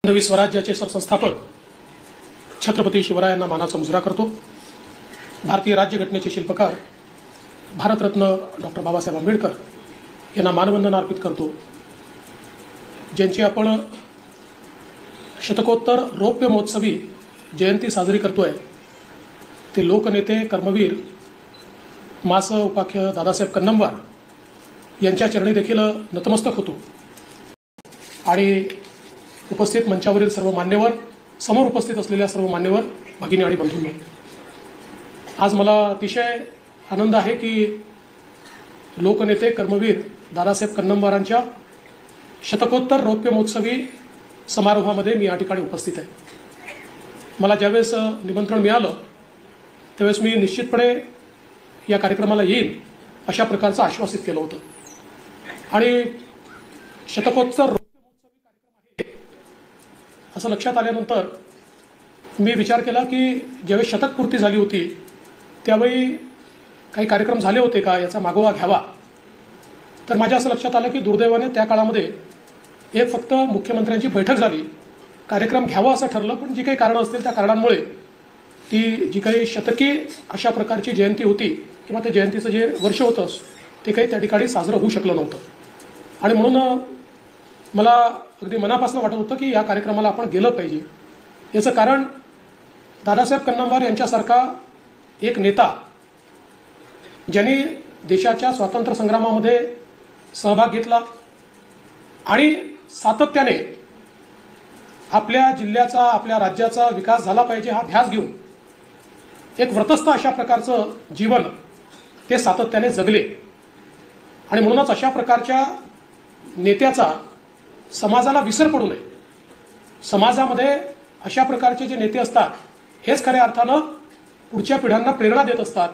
हिंदवी स्वराज्याचे सरसंस्थापक छत्रपती शिवरायांना मानाचा मुजरा करतो। भारतीय राज्यघटनेचे शिल्पकार भारतरत्न डॉक्टर बाबासाहेब आंबेडकर यांना मानवंदना अर्पित करतो, ज्यांची आपण शतकोत्तर रौप्य महोत्सवी जयंती साजरी करतोय। ते लोकनेते कर्मवीर मास उपाख्य दादासाहेब कन्नमवार यांच्या चरणी देखील नतमस्तक होतो आणि उपस्थित मंचावरील सर्व मान्यवर, समोर उपस्थित असलेल्या सर्व मान्यवर, भगिनी आणि बंधूंनो, आज मला अतिशय आनंद आहे की लोकनेते कर्मवीर दादासाहेब कन्नमवारांच्या शतकोत्तर रौप्य महोत्सवी समारोहामध्ये मी या ठिकाणी उपस्थित आहे। मला ज्यावेळेस निमंत्रण मिळालं त्यावेळेस मी निश्चितपणे या कार्यक्रमाला येईन अशा प्रकारचं आश्वासित केलं होतं आणि शतकोत्तर असं लक्षात आल्यानंतर मी विचार केला की ज्यावेळी शतक पूर्ती झाली होती त्यावेळी काही कार्यक्रम झाले होते का याचा मागोवा घ्यावा। तर माझ्या असं लक्षात आलं की दुर्दैवाने त्या काळामध्ये एक फक्त मुख्यमंत्र्यांची बैठक झाली, कार्यक्रम घ्यावा असं ठरलं, पण जी काही कारणं असतील त्या कारणांमुळे ती जी काही शतकी अशा प्रकारची जयंती होती किंवा ते जयंतीचं जे वर्ष होतं ते काही त्या ठिकाणी साजरं होऊ शकलं नव्हतं आणि म्हणून मला अगदी मनापासून वाटत होतं की या कार्यक्रमाला आपण गेलं पाहिजे। याचं कारण दादासाहेब कन्नमवार यांच्यासारखा एक नेता ज्यांनी देशाच्या स्वातंत्र्य संग्रामामध्ये सहभाग घेतला आणि सातत्याने आपल्या जिल्ह्याचा, आपल्या राज्याचा विकास झाला पाहिजे हा ध्यास घेऊन एक व्रतस्थ अशा प्रकारचं जीवन ते सातत्याने जगले आणि म्हणूनच अशा प्रकारच्या नेत्याचा समाजाला विसर पडू नये। समाजामध्ये अशा प्रकारचे जे नेते असतात हेच खऱ्या अर्थानं पुढच्या पिढ्यांना प्रेरणा देत असतात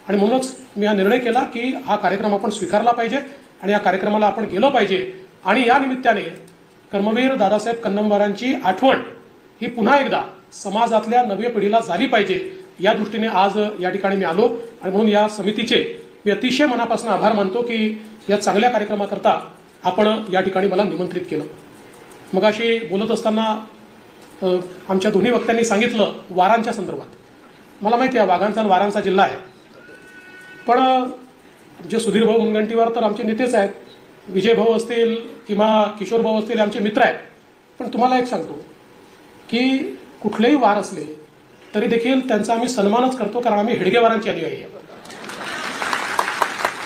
आणि म्हणूनच मी हा निर्णय केला की हा कार्यक्रम आपण स्वीकारला पाहिजे आणि या कार्यक्रमाला आपण गेलो पाहिजे आणि या निमित्ताने कर्मवीर दादासाहेब कन्नमवारांची आठवण ही पुन्हा एकदा समाजातल्या नव्या पिढीला झाली पाहिजे या दृष्टीने आज या ठिकाणी मी आलो आणि म्हणून या समितीचे मी अतिशय मनापासून आभार मानतो की या चांगल्या कार्यक्रमाकरता आपण या ठिकाणी मला निमंत्रित केलं। मग अशी बोलत असताना आमच्या दोन्ही वक्त्यांनी सांगितलं वारांच्या संदर्भात। मला माहिती आहे वाघांचा आणि वारांचा जिल्हा आहे, पण जे सुधीर भाऊ मुनगंटीवार तर आमचे नेतेच आहेत, विजय भाऊ असतील किंवा किशोर भाऊ असतील आमचे मित्र आहेत, पण तुम्हाला एक सांगतो की कुठलेही वार असले तरी देखील त्यांचा आम्ही सन्मानच करतो, कारण आम्ही हेडगेवारांची अनुयायी आहे।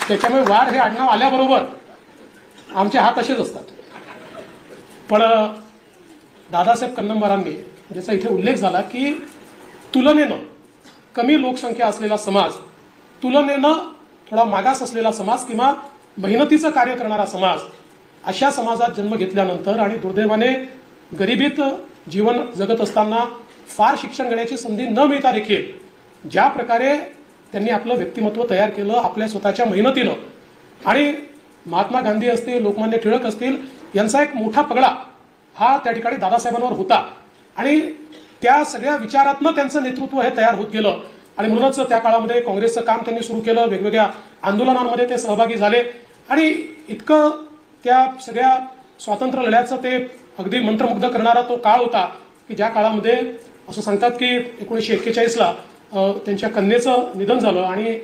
त्याच्यामुळे वार हे आडनाव आल्याबरोबर आमचे हात असेच असतात। पण दादासाहेब कन्नमवारांनी ज्याचा इथे उल्लेख झाला की तुलनेनं कमी लोकसंख्या असलेला समाज, तुलनेनं थोडा मागास असलेला समाज किंवा मेहनतीचं कार्य करणारा समाज, अशा समाजात जन्म घेतल्यानंतर आणि दुर्दैवाने गरिबीत जीवन जगत असताना फार शिक्षण घेण्याची संधी न मिळता देखील ज्या प्रकारे त्यांनी आपलं व्यक्तिमत्व तयार केलं आपल्या स्वतःच्या मेहनतीनं, आणि महात्मा गांधी असतील, लोकमान्य टिळक असतील, यांचा एक मोठा पगडा हा त्या ठिकाणी दादासाहेबांवर होता आणि त्या सगळ्या विचारातनं त्यांचं नेतृत्व हे तयार होत गेलं आणि म्हणूनच त्या काळामध्ये काँग्रेसचं काम त्यांनी सुरू केलं, वेगवेगळ्या आंदोलनांमध्ये ते सहभागी झाले आणि इतकं त्या सगळ्या स्वातंत्र्य लढ्याचं ते अगदी मंत्रमुग्ध करणारा तो काळ होता की ज्या काळामध्ये असं सांगतात की 1941ला त्यांच्या कन्येचं निधन झालं आणि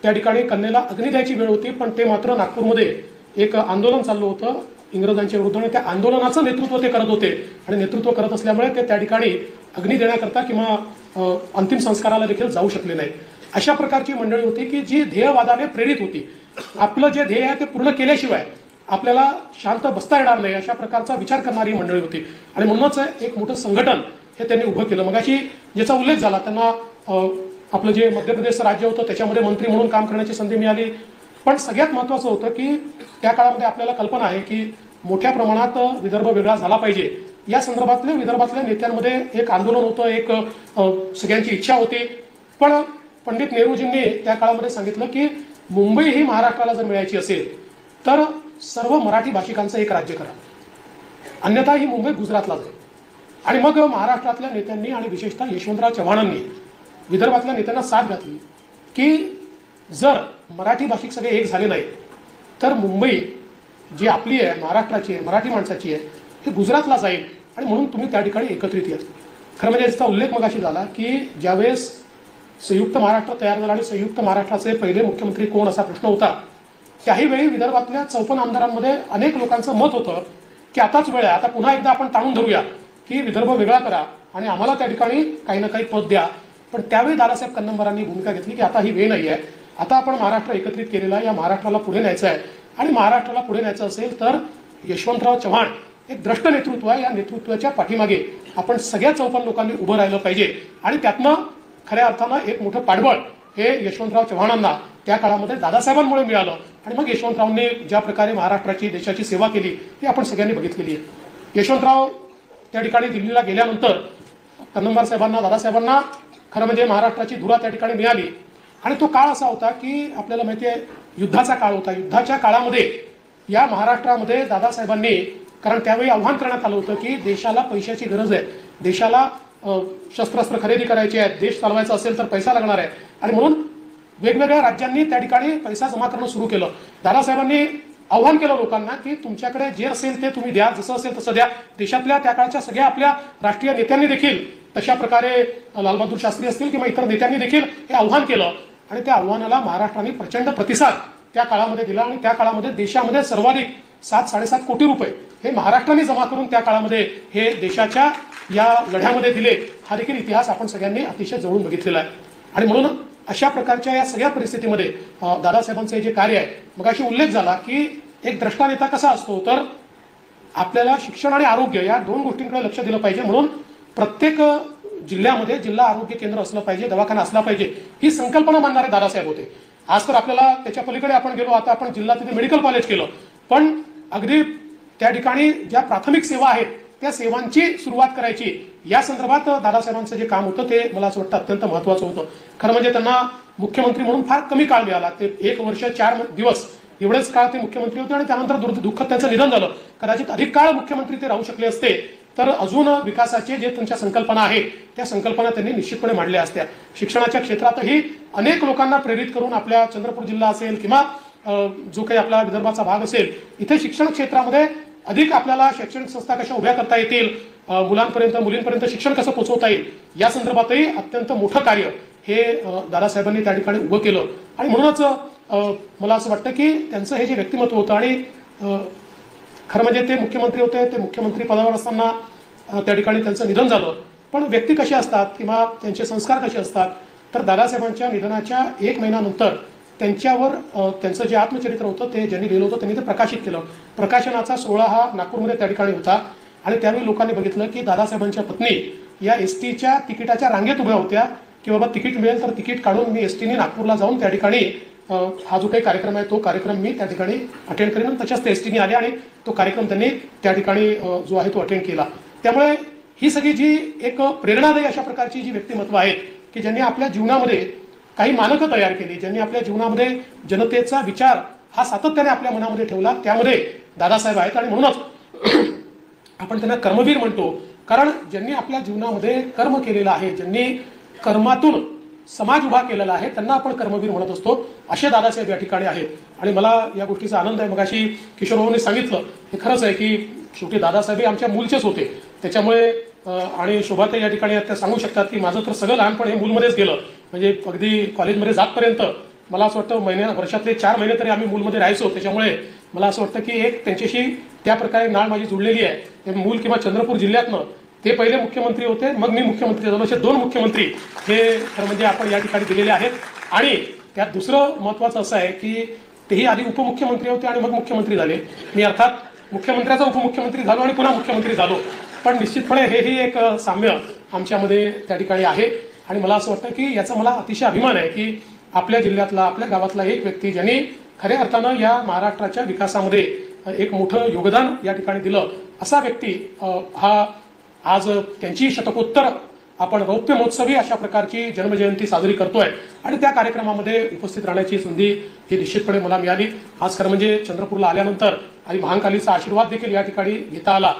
त्या ठिकाणी कन्येला अग्नी द्यायची वेळ होती, पण ते मात्र नागपूरमध्ये एक आंदोलन चाललं होतं इंग्रजांच्या विरुद्ध आणि त्या आंदोलनाचं नेतृत्व ते करत होते आणि नेतृत्व करत असल्यामुळे ते त्या ठिकाणी अग्नी देण्याकरता किंवा अंतिम संस्काराला देखील जाऊ शकले नाहीत। अशा प्रकारची मंडळी होती की जी ध्येयवादाने प्रेरित होती, आपलं जे ध्येय आहे ते पूर्ण केल्याशिवाय आपल्याला शांत बसता येणार नाही अशा प्रकारचा विचार करणारी मंडळी होती आणि म्हणूनच एक मोठं संघटन हे त्यांनी उभं केलं। मगाशी ज्याचा उल्लेख झाला त्यांना आपलं जे मध्य प्रदेशचं राज्य होतं त्याच्यामध्ये मंत्री म्हणून काम करण्याची संधी मिळाली, पण सगळ्यात महत्त्वाचं होतं की त्या काळामध्ये आपल्याला कल्पना आहे की मोठ्या प्रमाणात विदर्भ वेगळा झाला पाहिजे या संदर्भातले विदर्भातल्या नेत्यांमध्ये एक आंदोलन होतं, एक सगळ्यांची इच्छा होती। पण पंडित नेहरूजींनी त्या काळामध्ये सांगितलं की मुंबई ही महाराष्ट्राला जर मिळायची असेल तर सर्व मराठी भाषिकांचं एक राज्य करा, अन्यथा ही मुंबई गुजरातला जाईल। आणि मग महाराष्ट्रातल्या नेत्यांनी आणि विशेषतः यशवंतराव चव्हाणांनी विदर्भातल्या नेत्यांना साथ घातली की जर मराठी भाषिक सगळे एक झाले नाही तर मुंबई जी आपली आहे, महाराष्ट्राची आहे, मराठी माणसाची आहे, हे गुजरातला जाईल आणि म्हणून तुम्ही त्या ठिकाणी एकत्रित या. खरं म्हणजे याचा उल्लेख मगाशी झाला की ज्यावेळेस संयुक्त महाराष्ट्र तयार झाला आणि संयुक्त महाराष्ट्राचे पहिले मुख्यमंत्री कोण असा प्रश्न होता, त्याही वेळी विदर्भातल्या 54 आमदारांमध्ये अनेक लोकांचं मत होतं की आताच वेळ आहे, आता पुन्हा एकदा आपण ताणून धरूया की विदर्भ वेगळा करा आणि आम्हाला त्या ठिकाणी काही ना काही पद द्या. पण त्यावेळी दादासाहेब कन्नमवारांनी भूमिका घेतली की आता ही वेळ नाही आहे, आता आपण महाराष्ट्र एकत्रित केलेला आहे, या महाराष्ट्राला पुढे न्यायचं आहे आणि महाराष्ट्राला पुढे न्यायचं असेल तर यशवंतराव चव्हाण एक द्रष्ट नेतृत्व आहे, या नेतृत्वाच्या पाठीमागे आपण सगळ्या 54 लोकांनी उभं राहिलं पाहिजे आणि त्यातनं खऱ्या अर्थानं एक मोठं पाठबळ हे यशवंतराव चव्हाणांना त्या काळामध्ये दादासाहेबांमुळे मिळालं आणि मग यशवंतरावांनी ज्या प्रकारे महाराष्ट्राची देशाची सेवा केली ही आपण सगळ्यांनी बघितलेली आहे. यशवंतराव त्या ठिकाणी दिल्लीला गेल्यानंतर कन्नमवार साहेबांना दादासाहेबांना खरं म्हणजे महाराष्ट्राची धुरा त्या ठिकाणी मिळाली आणि तो काळ असा होता की आपल्याला माहिती आहे युद्धाचा काळ होता. युद्धाच्या काळामध्ये या महाराष्ट्रामध्ये दादासाहेबांनी, कारण त्यावेळी आव्हान करण्यात आलं होतं की देशाला पैशाची गरज आहे, देशाला शस्त्रास्त्र खरेदी करायची आहे, देश चालवायचा असेल तर पैसा लागणार आहे आणि म्हणून वेगवेगळ्या राज्यांनी त्या ठिकाणी पैसा जमा करणं सुरू केलं. दादासाहेबांनी आव्हान केलं लोकांना की तुमच्याकडे जे असेल ते तुम्ही द्या, जसं असेल तसं द्या. देशातल्या त्या काळच्या सगळ्या आपल्या राष्ट्रीय नेत्यांनी देखील तशा प्रकारे, लालबहादूर शास्त्री असतील किंवा इतर नेत्यांनी देखील हे आव्हान केलं आणि त्या आव्हानाला महाराष्ट्राने प्रचंड प्रतिसाद त्या काळामध्ये दिला आणि त्या काळामध्ये देशामध्ये सर्वाधिक 7-7.5 कोटी रुपये हे महाराष्ट्राने जमा करून त्या काळामध्ये हे देशाच्या या लढ्यामध्ये दिले. हा देखील इतिहास आपण सगळ्यांनी अतिशय जवळून बघितलेला आहे आणि म्हणून अशा प्रकारच्या या सगळ्या परिस्थितीमध्ये दादासाहेबांचे जे कार्य आहे, मगाशी उल्लेख झाला की एक द्रष्टा नेता कसा असतो, तर आपल्याला शिक्षण आणि आरोग्य या 2 गोष्टींकडे लक्ष दिलं पाहिजे. म्हणून प्रत्येक जिल्ह्यामध्ये जिल्हा आरोग्य केंद्र असलं पाहिजे, दवाखाना असला पाहिजे, ही संकल्पना मानणारे दादासाहेब होते. आज तर आपल्याला त्याच्या पलीकडे आपण गेलो, आता आपण जिल्हा तिथे मेडिकल कॉलेज केलं, पण अगदी त्या ठिकाणी ज्या प्राथमिक सेवा आहेत त्या सेवांची सुरुवात करायची, या संदर्भात दादासाहेबांचं जे काम होतं ते मला असं वाटतं अत्यंत महत्त्वाचं होतं. खरं म्हणजे त्यांना मुख्यमंत्री म्हणून फार कमी काळ मिळाला. ते 1 वर्ष 4 दिवस एवढेच काळ ते मुख्यमंत्री होते आणि त्यानंतर दुःखद त्यांचं निधन झालं. कदाचित अधिक काळ मुख्यमंत्री ते राहू शकले असते तर अजून विकासाचे जे त्यांच्या संकल्पना आहेत त्या संकल्पना त्यांनी निश्चितपणे मांडल्या असत्या. शिक्षणाच्या क्षेत्रातही अनेक लोकांना प्रेरित करून आपल्या चंद्रपूर जिल्हा असेल किंवा जो काही आपला विदर्भाचा भाग असेल, इथे शिक्षण क्षेत्रामध्ये अधिक आपल्याला शैक्षणिक संस्था कशा उभ्या करता येतील, मुलांपर्यंत मुलींपर्यंत शिक्षण कसं पोहोचवता येईल, या संदर्भातही अत्यंत मोठं कार्य हे दादासाहेबांनी त्या ठिकाणी उभं केलं. आणि म्हणूनच मला असं वाटतं की त्यांचं हे जे व्यक्तिमत्व होतं आणि खरं म्हणजे ते मुख्यमंत्री होते, ते मुख्यमंत्री पदावर असताना त्या ठिकाणी त्यांचं निधन झालं. पण व्यक्ती कशी असतात किंवा त्यांचे संस्कार कसे असतात, तर दादासाहेबांच्या निधनाच्या 1 महिन्यानंतर त्यांच्यावर त्यांचं जे आत्मचरित्र होतं ते ज्यांनी लिहिलं होतं त्यांनी ते प्रकाशित केलं. प्रकाशनाचा सोहळा हा नागपूरमध्ये त्या ठिकाणी होता आणि त्यावेळी लोकांनी बघितलं की दादासाहेबांच्या पत्नी या एसटीच्या तिकिटाच्या रांगेत उभ्या होत्या की बाबा तिकीट मिळेल तर तिकीट काढून मी एसटीने नागपूरला जाऊन त्या ठिकाणी हा जो काही कार्यक्रम आहे तो कार्यक्रम मी त्या ठिकाणी अटेंड करेन. आणि तशाच ते एसटीने आले आणि तो कार्यक्रम त्यांनी त्या ठिकाणी जो आहे तो अटेंड केला. त्यामुळे ही सगळी जी एक प्रेरणादायी अशा प्रकारची जी व्यक्तिमत्व आहेत की ज्यांनी आपल्या जीवनामध्ये काही मानकं तयार केली, ज्यांनी आपल्या जीवनामध्ये जनतेचा विचार हा सातत्याने आपल्या मनामध्ये ठेवला, त्यामध्ये दादासाहेब आहेत. आणि म्हणूनच आपण त्यांना कर्मवीर म्हणतो, कारण ज्यांनी आपल्या जीवनामध्ये कर्म केलेलं आहे, ज्यांनी कर्मातून समाज उभा केलेला आहे, त्यांना आपण कर्मवीर म्हणत असतो. असे दादासाहेब या ठिकाणी आहेत आणि मला या गोष्टीचा आनंद आहे. मगाशी किशोरभाऊंनी सांगितलं हे खरंच आहे की शेवटी दादासाहेब आमच्या मूलचेच होते. त्याच्यामुळे आणि शोभाताई या ठिकाणी त्या सांगू शकतात की माझं तर सगळं लहानपण हे मूलमध्येच गेलं. म्हणजे अगदी कॉलेजमध्ये जातपर्यंत मला असं वाटतं वर्षातले 4 महिने तरी आम्ही मूलमध्ये राहायचो. त्याच्यामुळे मला असं वाटतं की एक त्यांच्याशी त्या प्रकारे नाळ माझी जुळलेली आहे. मूल किंवा चंद्रपूर जिल्ह्यातनं ते पहिले मुख्यमंत्री होते, मग मी मुख्यमंत्री झालो. असे 2 मुख्यमंत्री हे खरं म्हणजे आपण या ठिकाणी दिलेले आहेत. आणि त्यात दुसरं महत्त्वाचं असं आहे की तेही आधी उपमुख्यमंत्री होते आणि मग मुख्यमंत्री झाले. मी अर्थात मुख्यमंत्र्याचा उपमुख्यमंत्री झालो आणि पुन्हा मुख्यमंत्री झालो. पण निश्चितपणे हेही एक साम्य आमच्यामध्ये त्या ठिकाणी आहे. आणि मला असं वाटतं की याचा मला अतिशय अभिमान आहे की आपल्या जिल्ह्यातला, आपल्या गावातला एक व्यक्ती ज्यांनी खऱ्या अर्थानं या महाराष्ट्राच्या विकासामध्ये एक मोठं योगदान या ठिकाणी दिलं, असा व्यक्ती हा आज त्यांची शतकोत्तर आपण रौप्य महोत्सवी अशा प्रकारची जन्मजयंती साजरी करतोय. आणि त्या कार्यक्रमामध्ये उपस्थित राहण्याची संधी ही निश्चितपणे मला मिळाली. आज खरं म्हणजे चंद्रपूरला आल्यानंतर आई महाकालीचा आशीर्वाद देखील या ठिकाणी घेता आला.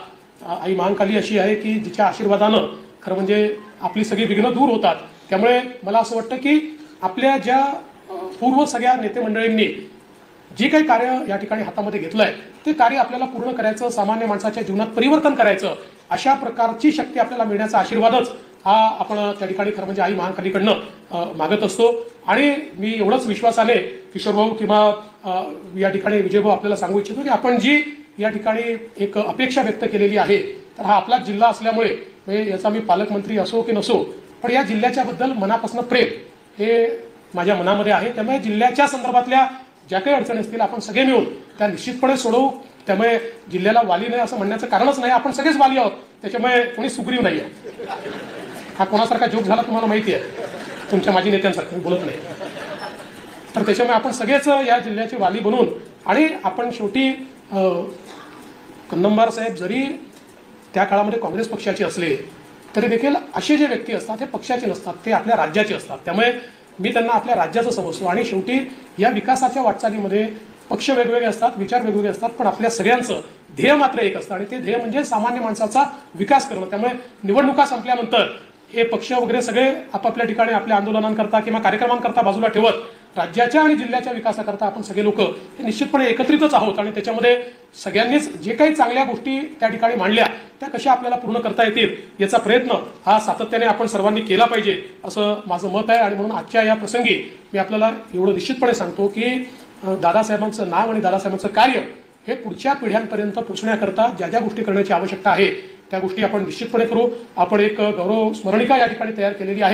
आई महाकाली अशी आहे की जिच्या आशीर्वादानं खरं म्हणजे आपली सगळी विघ्न दूर होतात. त्यामुळे मला असं वाटतं की आपल्या ज्या पूर्व सगळ्या नेते मंडळींनी जे काही कार्य या ठिकाणी हातामध्ये घेतलंय ते कार्य आपल्याला पूर्ण करायचं, सामान्य माणसाच्या जीवनात परिवर्तन करायचं, अशा प्रकारची शक्ती आपल्याला मिळण्याचा आशीर्वादच हा आपण त्या ठिकाणी खरं म्हणजे आई महाकालीकडनं मागत असतो. आणि मी एवढंच विश्वासाने किशोरभाऊ किंवा या ठिकाणी विजयभाऊ आपल्याला सांगू इच्छितो की आपण जी या ठिकाणी एक अपेक्षा व्यक्त केलेली आहे, तर हा आपलाच जिल्हा असल्यामुळे म्हणजे याचा मी पालकमंत्री असो की नसो, पण या जिल्ह्याच्या बद्दल मनापासून प्रेम हे माझ्या मनामध्ये आहे. त्यामुळे जिल्ह्याच्या संदर्भातल्या ज्या काही अडचणी असतील आपण सगळे मिळून त्या निश्चितपणे सोडवू. त्यामुळे जिल्ह्याला वाली नाही असं म्हणण्याचं कारणच नाही, आपण सगळेच वाली आहोत, त्याच्यामुळे कोणी सुग्रीव नाही आहे. हा कोणासारखा जोक झाला तुम्हाला माहिती आहे, तुमच्या माजी नेत्यांसारखं बोलत नाही. तर त्याच्यामुळे आपण सगळेच या जिल्ह्याचे वाली बनून आणि आपण शेवटी कन्नमवार साहेब जरी त्या काळामध्ये काँग्रेस पक्षाचे असले तरी देखील असे जे व्यक्ती असतात ते पक्षाचे नसतात, ते आपल्या राज्याचे असतात. त्यामुळे मी त्यांना आपल्या राज्याचं समजतो आणि शेवटी या विकासाच्या वाटचालीमध्ये पक्ष वेगवेगळे असतात, विचार वेगवेगळे असतात, पण आपल्या सगळ्यांचं ध्येय मात्र एक असतं आणि ते ध्येय म्हणजे सामान्य माणसाचा विकास करणं. त्यामुळे निवडणुका संपल्यानंतर हे पक्ष वगैरे सगळे आपापल्या ठिकाणी आपल्या आंदोलनांकरता किंवा कार्यक्रमांकरता बाजूला ठेवत राज्याच्या आणि जिल्ह्याच्या विकासाकरता आपण सगळे लोक हे निश्चितपणे एकत्रितच आहोत आणि त्याच्यामध्ये सगळ्यांनीच जे काही चांगल्या गोष्टी त्या ठिकाणी मांडल्या त्या कशा आपल्याला पूर्ण करता येतील याचा प्रयत्न हा सातत्याने आपण सर्वांनी केला पाहिजे असं माझं मत आहे. आणि म्हणून आजच्या या प्रसंगी मी आपल्याला एवढं निश्चितपणे सांगतो की दादासाहेबांचं नाव आणि दादासाहेबांचं कार्य हे पुढच्या पिढ्यांपर्यंत पोहोचण्याकरता ज्या ज्या गोष्टी करण्याची आवश्यकता आहे त्या गोष्टी आपण निश्चितपणे करू. आपण एक गौरव स्मरणिका या ठिकाणी तयार केलेली आहे.